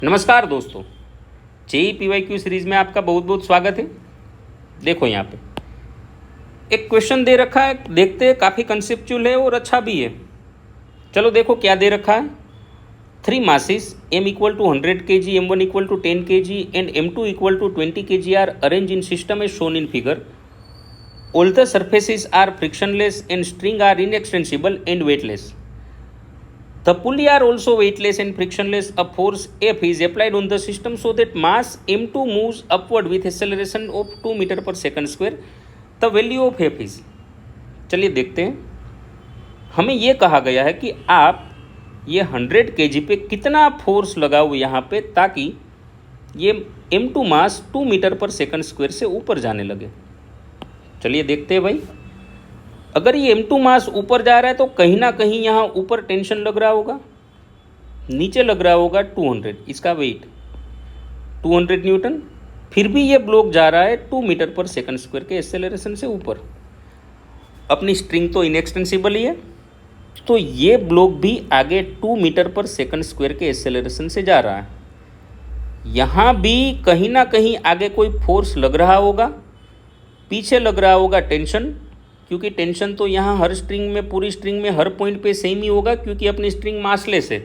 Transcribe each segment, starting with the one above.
नमस्कार दोस्तों, JEE PYQ series में आपका बहुत बहुत स्वागत है। देखो यहाँ पे एक क्वेश्चन दे रखा है, देखते हैं, काफ़ी कंसेप्चुअल है और अच्छा भी है। चलो देखो क्या दे रखा है। 3 masses m equal to 100 kg, m1 equal to 10 kg and m2 equal to 20 kg are arranged in system as shown in figure. All the surfaces are frictionless and string are inextensible and weightless. The pulley are also weightless and frictionless. A force F is applied on the system so that mass m2 moves upward with acceleration of 2 meter per second square. The value of F is, चलिए देखते हैं। हमें ये कहा गया है कि आप ये 100 kg पे कितना फोर्स लगाओ यहाँ पे, ताकि ये m2 मास 2 मीटर पर सेकंड स्क्वायर से ऊपर जाने लगे। चलिए देखते हैं भाई। अगर ये m2 मास ऊपर जा रहा है तो कहीं ना कहीं यहाँ ऊपर टेंशन लग रहा होगा, नीचे लग रहा होगा 200, इसका वेट 200 न्यूटन। फिर भी ये ब्लॉक जा रहा है 2 मीटर पर सेकंड स्क्वायर के एक्सेलरेशन से ऊपर। अपनी स्ट्रिंग तो इनएक्सटेंसिबल ही है, तो ये ब्लॉक भी आगे 2 मीटर पर सेकंड स्क्वायर के एक्सेलरेशन से जा रहा है। यहाँ भी कहीं ना कहीं आगे कोई फोर्स लग रहा होगा, पीछे लग रहा होगा टेंशन, क्योंकि टेंशन तो यहाँ हर स्ट्रिंग में, पूरी स्ट्रिंग में हर पॉइंट पे सेम ही होगा, क्योंकि अपनी स्ट्रिंग मासलेस है।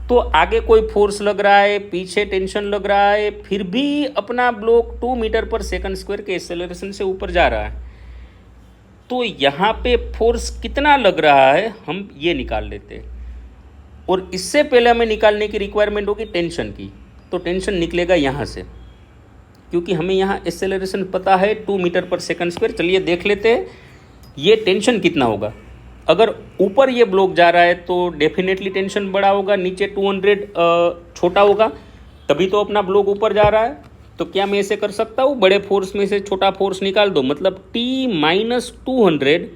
तो आगे कोई फोर्स लग रहा है, पीछे टेंशन लग रहा है, फिर भी अपना ब्लॉक 2 मीटर पर सेकंड स्क्वायर के एक्सेलरेशन से ऊपर जा रहा है। तो यहाँ पे फोर्स कितना लग रहा है हम ये निकाल लेते हैं, और इससे पहले हमें निकालने की रिक्वायरमेंट होगी टेंशन की। तो टेंशन निकलेगा यहाँ से, क्योंकि हमें यहाँ एक्सेलरेशन पता है 2 मीटर पर सेकंड स्क्वायर। चलिए देख लेते हैं ये टेंशन कितना होगा। अगर ऊपर ये ब्लॉक जा रहा है तो डेफिनेटली टेंशन बड़ा होगा, नीचे 200 छोटा होगा, तभी तो अपना ब्लॉक ऊपर जा रहा है। तो क्या मैं ऐसे कर सकता हूँ, बड़े फोर्स में से छोटा फोर्स निकाल दो, मतलब T-200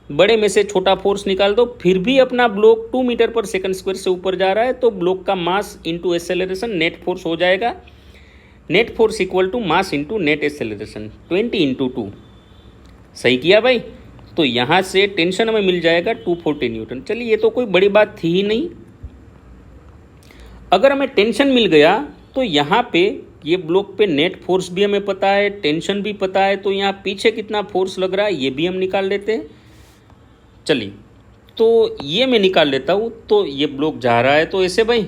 बड़े में से छोटा फोर्स निकाल दो, फिर भी अपना ब्लॉक 2 मीटर पर सेकंड स्क्वायर से ऊपर जा रहा है। तो ब्लॉक का mass into acceleration net force हो जाएगा। Net force equal to mass into net acceleration 20 into 2। सही किया भाई। तो यहाँ से टेंशन हमें मिल जाएगा 240 न्यूटन। चलिए ये तो कोई बड़ी बात थी ही नहीं। अगर हमें टेंशन मिल गया तो यहाँ पे ये ब्लॉक पे नेट फोर्स भी हमें पता है, टेंशन भी पता है, तो यहाँ पीछे कितना फोर्स लग रहा है ये भी हम निकाल लेते हैं। चलिए तो ये मैं निकाल लेता हूँ। तो ये ब्लॉक जा रहा है तो ऐसे भाई,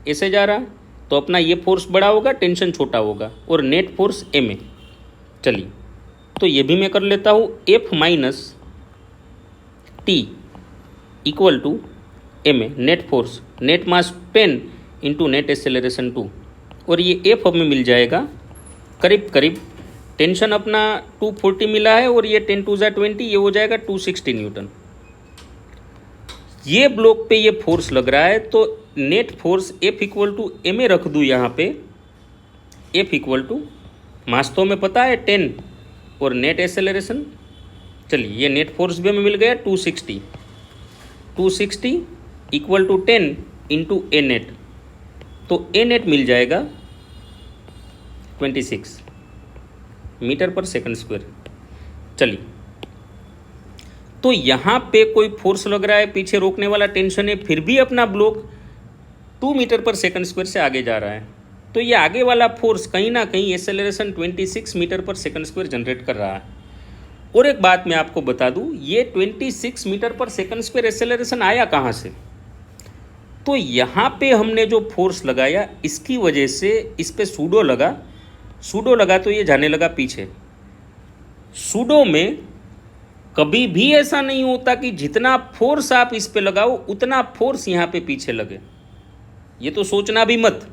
ऐसे जा रहा है, तो अपना ये फोर्स बड़ा होगा, टेंशन छोटा होगा, और नेट फोर्स एम है। चलिए तो ये भी मैं कर लेता हूँ। F minus T equal to M है, net force, net mass 10 into net acceleration 2, और ये F हमें मिल जाएगा करीब करीब, टेंशन अपना 240 मिला है, और ये 10 टू 20, ये हो जाएगा 260 न्यूटन। ये ब्लॉक पे ये फोर्स लग रहा है, तो net force F equal to M A रख दूँ यहाँ पे। F इक्वल टू मास तो हमें पता है 10, और नेट एक्सेलरेशन, चलिए ये नेट फोर्स भी हमें मिल गया 260 equal to 10 into A net. तो ए नेट मिल जाएगा 26 मीटर पर सेकंड स्क्वायर। चलिए तो यहाँ पे कोई फोर्स लग रहा है, पीछे रोकने वाला टेंशन है, फिर भी अपना ब्लॉक 2 मीटर पर सेकंड स्क्वायर से आगे जा रहा है। तो ये आगे वाला फोर्स कहीं ना कहीं एक्सेलरेशन 26 मीटर पर सेकंड स्क्वायर जनरेट कर रहा है। और एक बात मैं आपको बता दूं, ये 26 मीटर पर सेकंड स्क्वायर एक्सेलरेशन आया कहाँ से। तो यहाँ पे हमने जो फोर्स लगाया, इसकी वजह से इस पे सूडो लगा तो ये जाने लगा पीछे। सूडो में कभी भी ऐसा नहीं होता कि जितना फोर्स आप इस पे लगाओ उतना फोर्स यहाँ पे पीछे लगे, ये तो सोचना भी मत।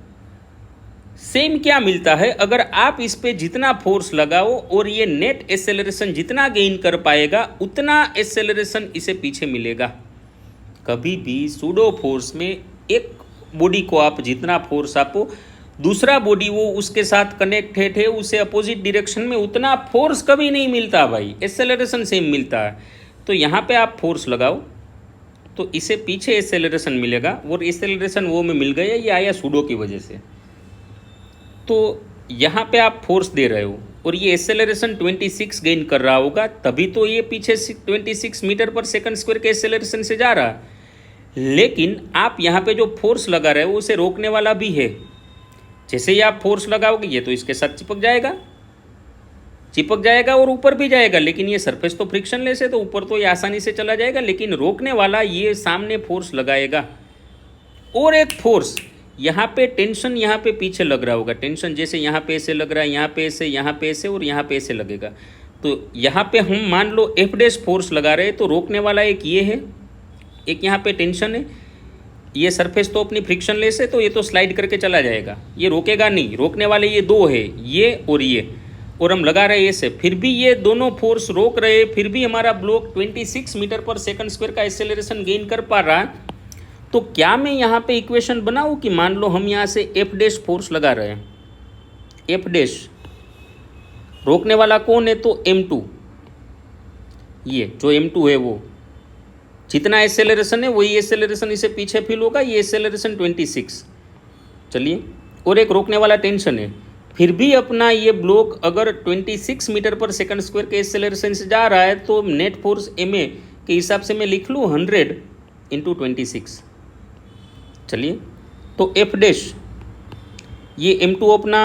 सेम क्या मिलता है, अगर आप इस पे जितना फोर्स लगाओ और ये नेट एक्सेलरेशन जितना गेन कर पाएगा उतना एक्सेलरेशन इसे पीछे मिलेगा। कभी भी सूडो फोर्स में एक बॉडी को आप जितना फोर्स आपो, दूसरा बॉडी वो उसके साथ कनेक्टेड है, उसे अपोजिट डायरेक्शन में उतना फोर्स कभी नहीं मिलता भाई, एक्सेलरेशन सेम मिलता है। तो यहाँ पे आप फोर्स लगाओ तो इसे पीछे एक्सेलरेशन मिलेगा, और एक्सेलरेशन वो में मिल गया, ये आया सूडो की वजह से। तो यहाँ पे आप फोर्स दे रहे हो और ये एक्सेलरेशन 26 गेन कर रहा होगा, तभी तो ये पीछे 26 मीटर पर सेकंड स्क्वायर के एक्सेलरेशन से जा रहा है। लेकिन आप यहाँ पे जो फोर्स लगा रहे हो उसे रोकने वाला भी है। जैसे ही आप फोर्स लगाओगे ये तो इसके साथ चिपक जाएगा और ऊपर भी जाएगा, लेकिन ये सरफेस तो फ्रिक्शनलेस है तो ऊपर तो ये आसानी से चला जाएगा, लेकिन रोकने वाला ये सामने फोर्स लगाएगा। और एक फोर्स यहाँ पे टेंशन यहाँ पे पीछे लग रहा होगा, टेंशन जैसे यहाँ पे ऐसे लग रहा है, यहाँ पे ऐसे, यहाँ पे ऐसे और यहाँ पे ऐसे लगेगा। तो यहाँ पे हम मान लो एफ डैश फोर्स लगा रहे हैं, तो रोकने वाला एक ये है, एक यहाँ पे टेंशन है। ये सरफेस तो अपनी फ्रिक्शनलेस है तो ये तो स्लाइड करके चला जाएगा, ये रोकेगा नहीं। रोकने वाले ये दो है, ये और हम लगा रहे हैं ऐसे, फिर भी ये दोनों फोर्स रोक रहे हैं, फिर भी हमारा ब्लॉक 26 मीटर पर सेकंड स्क्वायर का एक्सेलरेशन गेन कर पा रहा है। तो क्या मैं यहाँ पे इक्वेशन बनाऊँ कि मान लो हम यहाँ से एफ डैश फोर्स लगा रहे हैं, एफ डैश रोकने वाला कौन है तो m2, ये जो m2 है वो जितना एक्सेलरेशन है वही एक्सेलरेशन इसे पीछे फील होगा, ये एक्सेलरेशन 26। चलिए, और एक रोकने वाला टेंशन है, फिर भी अपना ये ब्लॉक अगर 26 मीटर पर सेकंड स्क्वायर के एक्सेलरेशन से जा रहा है तो नेट फोर्स ma के हिसाब से मैं लिख लूँ 100 इंटू 26। चलिए, तो एफ डैश ये m2 अपना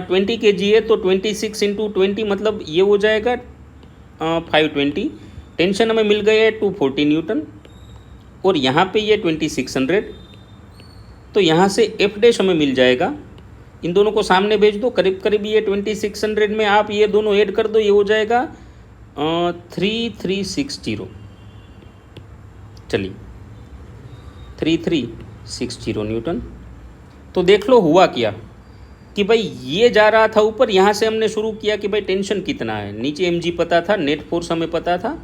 20 kg है तो 26 इंटू 20 मतलब ये हो जाएगा 520। टेंशन हमें मिल गया है 240 न्यूटन और यहाँ पे ये 2600। तो यहाँ से एफ डैश हमें मिल जाएगा, इन दोनों को सामने भेज दो, करीब करीब ये 2600 में आप ये दोनों ऐड कर दो, ये हो जाएगा 3360। चलिए 3360 न्यूटन। तो देख लो हुआ क्या कि भाई ये जा रहा था ऊपर, यहाँ से हमने शुरू किया कि भाई टेंशन कितना है, नीचे mg पता था, नेट फोर्स हमें पता था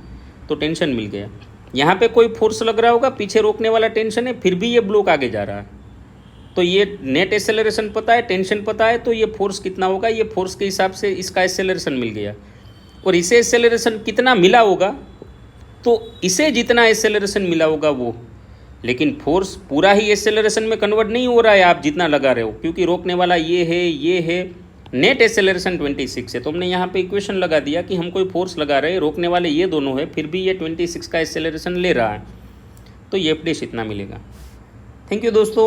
तो टेंशन मिल गया। यहाँ पे कोई फोर्स लग रहा होगा, पीछे रोकने वाला टेंशन है, फिर भी ये ब्लॉक आगे जा रहा है, तो ये नेट एक्सेलरेशन पता है, टेंशन पता है, तो ये फोर्स कितना होगा, ये फोर्स के हिसाब से इसका एक्सेलरेशन मिल गया। और इसे एक्सेलरेशन कितना मिला होगा तो इसे जितना एक्सेलरेशन मिला होगा वो, लेकिन फोर्स पूरा ही एक्सेलरेशन में कन्वर्ट नहीं हो रहा है आप जितना लगा रहे हो, क्योंकि रोकने वाला ये है, नेट एक्सेलरेशन 26 है। तो हमने यहाँ पे इक्वेशन लगा दिया कि हम कोई फोर्स लगा रहे हैं, रोकने वाले ये दोनों है, फिर भी ये 26 का एक्सेलरेशन ले रहा है, तो ये एफ डैश इतना मिलेगा। थैंक यू दोस्तों।